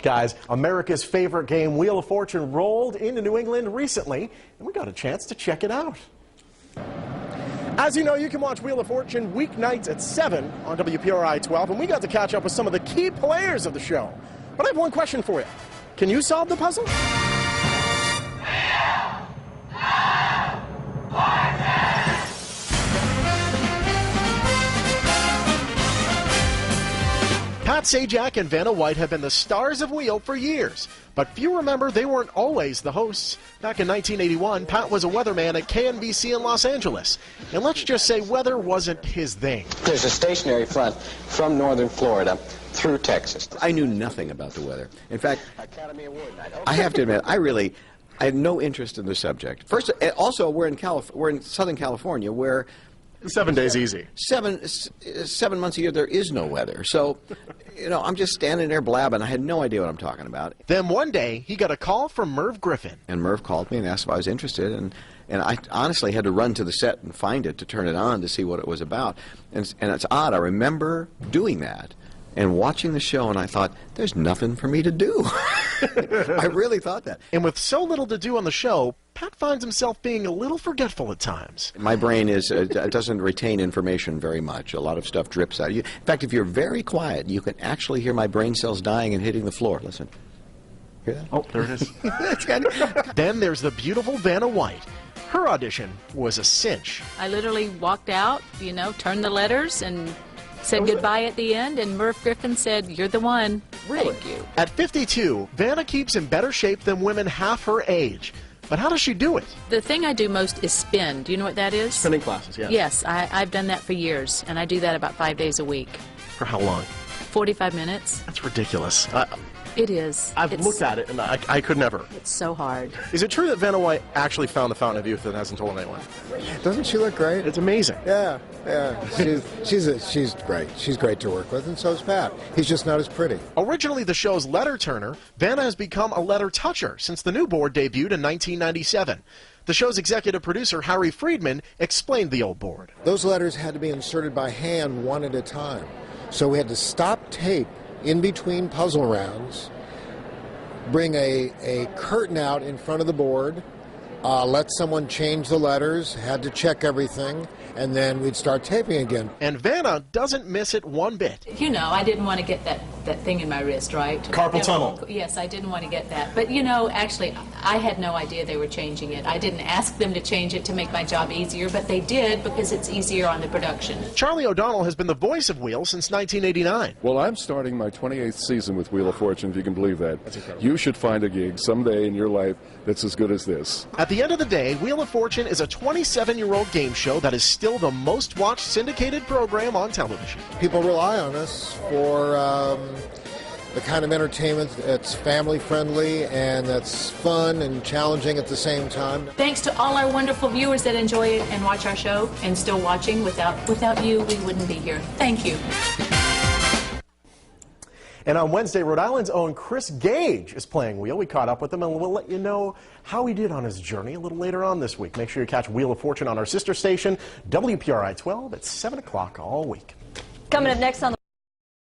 Guys, America's favorite game, Wheel of Fortune, rolled into New England recently, and we got a chance to check it out. As you know, you can watch Wheel of Fortune weeknights at 7 on WPRI 12, and we got to catch up with some of the key players of the show. But I have one question for you. Can you solve the puzzle? Pat Sajak and Vanna White have been the stars of Wheel for years, but few remember they weren't always the hosts. Back in 1981, Pat was a weatherman at KNBC in Los Angeles, and let's just say weather wasn't his thing. There's a stationary front from northern Florida through Texas. I knew nothing about the weather. In fact, I have to admit, I had no interest in the subject. First, also, we're in Southern California, where 7 days easy. 7 months a year, there is no weather. So, you know, I'm just standing there blabbing. I had no idea what I'm talking about. Then one day, he got a call from Merv Griffin. And Merv called me and asked if I was interested, and I honestly had to run to the set and find it to turn it on to see what it was about. And it's odd. I remember doing that and watching the show, and I thought, there's nothing for me to do. I really thought that. And with so little to do on the show, Pat finds himself being a little forgetful at times. My brain doesn't retain information very much. A lot of stuff drips out of you. In fact, if you're very quiet, you can actually hear my brain cells dying and hitting the floor. Listen. Hear that? Oh, there it is. Then there's the beautiful Vanna White. Her audition was a cinch. I literally walked out, you know, turned the letters and said goodbye at the end, and Merv Griffin said, "You're the one." Really? Thank you. At 52, Vanna keeps in better shape than women half her age. But how does she do it? The thing I do most is spin. Do you know what that is? Spinning classes, yeah. Yes, I've done that for years, and I do that about 5 days a week. For how long? 45 minutes. That's ridiculous. It is. I've looked at it, and I could never. It's so hard. Is it true that Vanna White actually found the Fountain of Youth and hasn't told anyone? Doesn't she look great? It's amazing. Yeah. She's great. She's great to work with, and so is Pat. He's just not as pretty. Originally the show's letter turner, Vanna has become a letter toucher since the new board debuted in 1997. The show's executive producer, Harry Friedman, explained the old board. Those letters had to be inserted by hand one at a time. So we had to stop tape in between puzzle rounds, bring a curtain out in front of the board, let someone change the letters, had to check everything, and then we'd start taping again. And Vanna doesn't miss it one bit. You know, I didn't want to get that thing in my wrist, right? Carpal tunnel. Yes, I didn't want to get that. But, you know, actually, I had no idea they were changing it. I didn't ask them to change it to make my job easier, but they did because it's easier on the production. Charlie O'Donnell has been the voice of Wheel since 1989. Well, I'm starting my 28th season with Wheel of Fortune, if you can believe that. That's incredible. You should find a gig someday in your life that's as good as this. At the end of the day, Wheel of Fortune is a 27-year-old game show that is still the most watched syndicated program on television. People rely on us for the kind of entertainment that's family-friendly and that's fun and challenging at the same time. Thanks to all our wonderful viewers that enjoy it and watch our show and still watching. Without you, we wouldn't be here. Thank you. And on Wednesday, Rhode Island's own Chris Gage is playing Wheel. We caught up with him, and we'll let you know how he did on his journey a little later on this week. Make sure you catch Wheel of Fortune on our sister station, WPRI 12, at 7 o'clock all week. Coming up next on